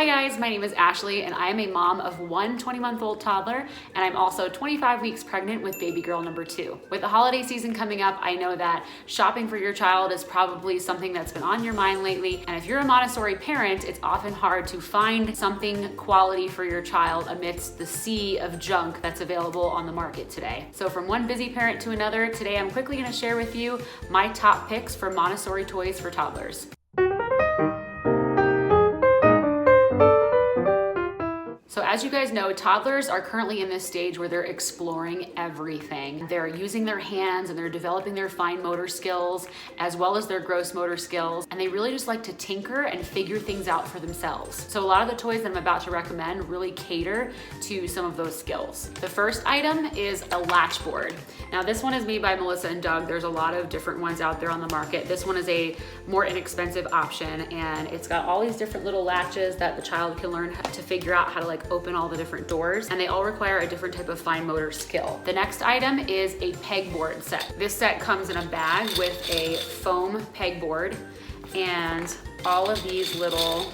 Hi guys, my name is Ashley and I am a mom of one 20-month-old toddler, and I'm also 25 weeks pregnant with baby girl number 2. With the holiday season coming up, I know that shopping for your child is probably something that's been on your mind lately, and if you're a Montessori parent, it's often hard to find something quality for your child amidst the sea of junk that's available on the market today. So from one busy parent to another, today I'm quickly going to share with you my top picks for Montessori toys for toddlers. So as you guys know, toddlers are currently in this stage where they're exploring everything. They're using their hands and they're developing their fine motor skills as well as their gross motor skills. And they really just like to tinker and figure things out for themselves. So a lot of the toys that I'm about to recommend really cater to some of those skills. The first item is a latch board. Now this one is made by Melissa and Doug. There's a lot of different ones out there on the market. This one is a more inexpensive option, and it's got all these different little latches that the child can learn to figure out how to open all the different doors, and they all require a different type of fine motor skill. The next item is a pegboard set. This set comes in a bag with a foam pegboard and all of these little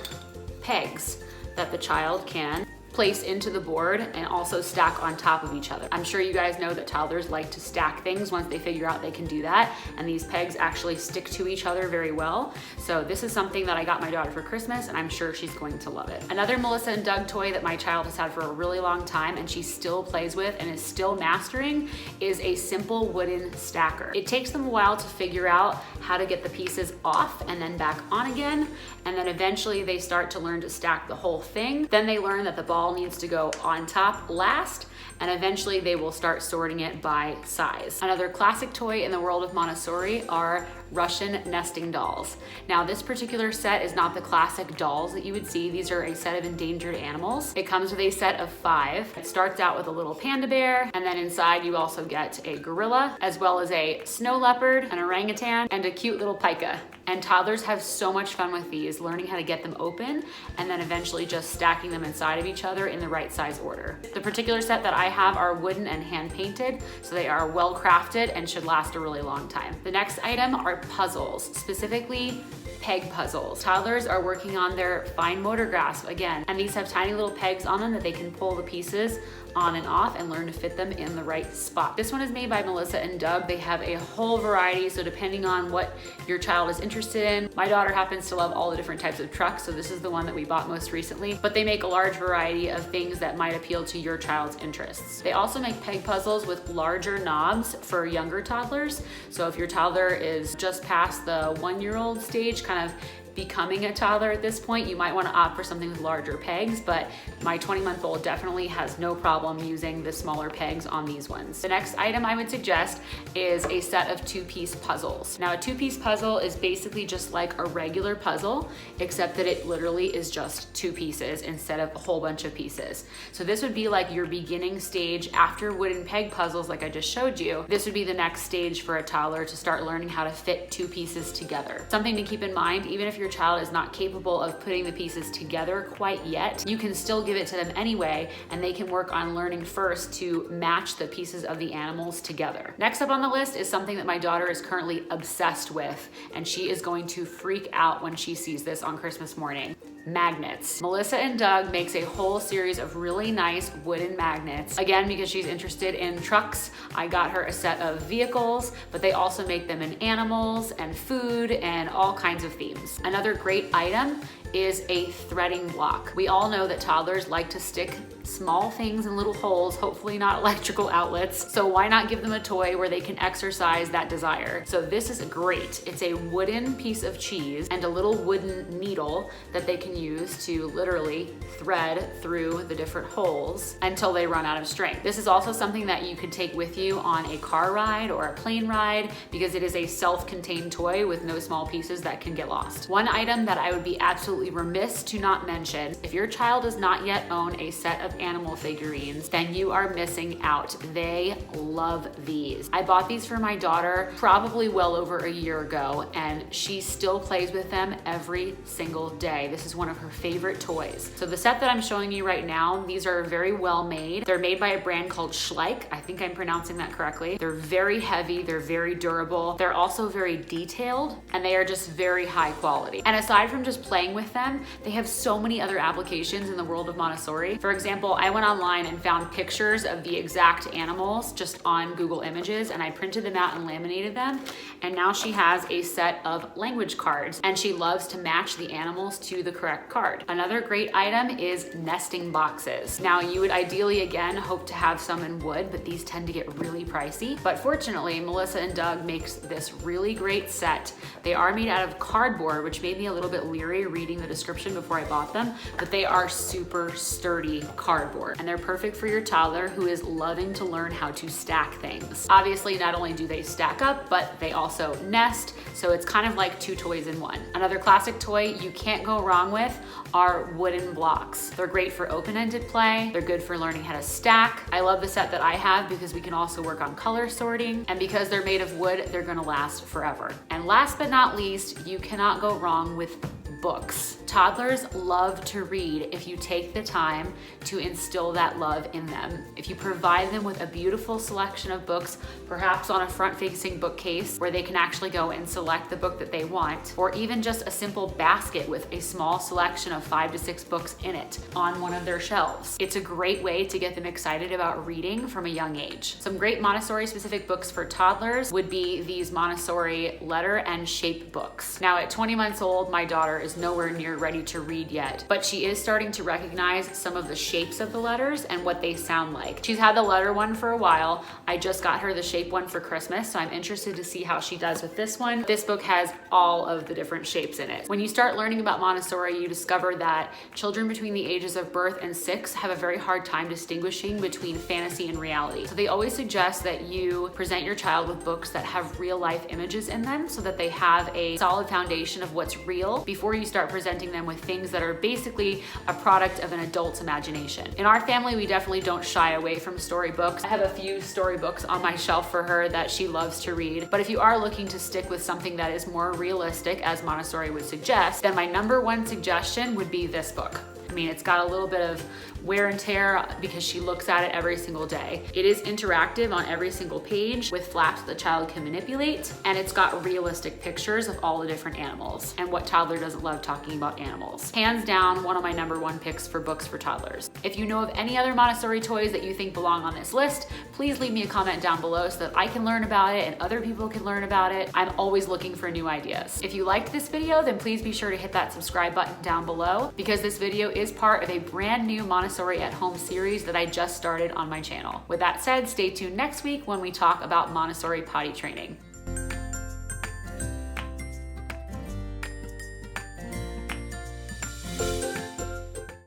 pegs that the child can place into the board and also stack on top of each other. I'm sure you guys know that toddlers like to stack things once they figure out they can do that, and these pegs actually stick to each other very well. So this is something that I got my daughter for Christmas, and I'm sure she's going to love it. Another Melissa and Doug toy that my child has had for a really long time and she still plays with and is still mastering is a simple wooden stacker. It takes them a while to figure out how to get the pieces off and then back on again, and then eventually they start to learn to stack the whole thing. Then they learn that the ball needs to go on top last, and eventually they will start sorting it by size. Another classic toy in the world of Montessori are Russian nesting dolls. Now this particular set is not the classic dolls that you would see. These are a set of endangered animals. It comes with a set of 5. It starts out with a little panda bear, and then inside you also get a gorilla, as well as a snow leopard, an orangutan, and a cute little pika. And toddlers have so much fun with these, learning how to get them open and then eventually just stacking them inside of each other in the right size order. The particular set that I have are wooden and hand painted, so they are well crafted and should last a really long time. The next item are puzzles, specifically peg puzzles. Toddlers are working on their fine motor grasp again, and these have tiny little pegs on them that they can pull the pieces on and off and learn to fit them in the right spot. This one is made by Melissa and Doug. They have a whole variety, so depending on what your child is interested in. My daughter happens to love all the different types of trucks, so this is the one that we bought most recently, but they make a large variety of things that might appeal to your child's interests. They also make peg puzzles with larger knobs for younger toddlers. So if your toddler is just past the 1-year-old stage, kind of becoming a toddler at this point, you might want to opt for something with larger pegs, but my 20-month-old definitely has no problem using the smaller pegs on these ones. The next item I would suggest is a set of 2-piece puzzles. Now a 2-piece puzzle is basically just like a regular puzzle, except that it literally is just 2 pieces instead of a whole bunch of pieces. So this would be like your beginning stage after wooden peg puzzles like I just showed you. This would be the next stage for a toddler to start learning how to fit 2 pieces together. Something to keep in mind, even if your child is not capable of putting the pieces together quite yet, you can still give it to them anyway, and they can work on learning first to match the pieces of the animals together. Next up on the list is something that my daughter is currently obsessed with, and she is going to freak out when she sees this on Christmas morning. Magnets. Melissa and Doug makes a whole series of really nice wooden magnets. Again, because she's interested in trucks, I got her a set of vehicles, but they also make them in animals and food and all kinds of themes. Another great item is a threading block. We all know that toddlers like to stick small things in little holes, hopefully not electrical outlets. So why not give them a toy where they can exercise that desire? So this is great. It's a wooden piece of cheese and a little wooden needle that they can use to literally thread through the different holes until they run out of string. This is also something that you could take with you on a car ride or a plane ride, because it is a self-contained toy with no small pieces that can get lost. One item that I would be absolutely remiss to not mention, if your child does not yet own a set of animal figurines, then you are missing out. They love these. I bought these for my daughter probably well over a year ago, and she still plays with them every single day. This is one of her favorite toys. So the set that I'm showing you right now, these are very well made. They're made by a brand called Schleich. I think I'm pronouncing that correctly. They're very heavy, they're very durable. They're also very detailed, and they are just very high quality. And aside from just playing with them, they have so many other applications in the world of Montessori. For example, I went online and found pictures of the exact animals just on Google Images, and I printed them out and laminated them. And now she has a set of language cards, and she loves to match the animals to the correct card. Another great item is nesting boxes. Now, you would ideally, again, hope to have some in wood, but these tend to get really pricey. But fortunately, Melissa and Doug makes this really great set. They are made out of cardboard, which made me a little bit leery reading the description before I bought them, but they are super sturdy cardboard, and they're perfect for your toddler who is loving to learn how to stack things. Obviously, not only do they stack up, but they also nest, so it's kind of like two toys in one. Another classic toy you can't go wrong with are wooden blocks. They're great for open-ended play. They're good for learning how to stack. I love the set that I have because we can also work on color sorting, and because they're made of wood, they're gonna last forever. And last but not least, you cannot go wrong with books. Toddlers love to read if you take the time to instill that love in them. If you provide them with a beautiful selection of books, perhaps on a front-facing bookcase where they can actually go and select the book that they want, or even just a simple basket with a small selection of 5 to 6 books in it on one of their shelves. It's a great way to get them excited about reading from a young age. Some great Montessori-specific books for toddlers would be these Montessori letter and shape books. Now, at 20 months old, my daughter is nowhere near ready to read yet, but she is starting to recognize some of the shapes of the letters and what they sound like. She's had the letter one for a while. I just got her the shape one for Christmas, so I'm interested to see how she does with this one. This book has all of the different shapes in it. When you start learning about Montessori, you discover that children between the ages of birth and 6 have a very hard time distinguishing between fantasy and reality. So they always suggest that you present your child with books that have real life images in them so that they have a solid foundation of what's real before you start presenting them with things that are basically a product of an adult's imagination. In our family, we definitely don't shy away from storybooks. I have a few storybooks on my shelf for her that she loves to read, but if you are looking to stick with something that is more realistic, as Montessori would suggest, then my number one suggestion would be this book. I mean, it's got a little bit of wear and tear because she looks at it every single day. It is interactive on every single page with flaps the child can manipulate, and it's got realistic pictures of all the different animals. And what toddler doesn't love talking about animals? Hands down, one of my number one picks for books for toddlers. If you know of any other Montessori toys that you think belong on this list, please leave me a comment down below so that I can learn about it and other people can learn about it. I'm always looking for new ideas. If you liked this video, then please be sure to hit that subscribe button down below, because this video is part of a brand new Montessori at Home series that I just started on my channel. With that said, stay tuned next week when we talk about Montessori potty training.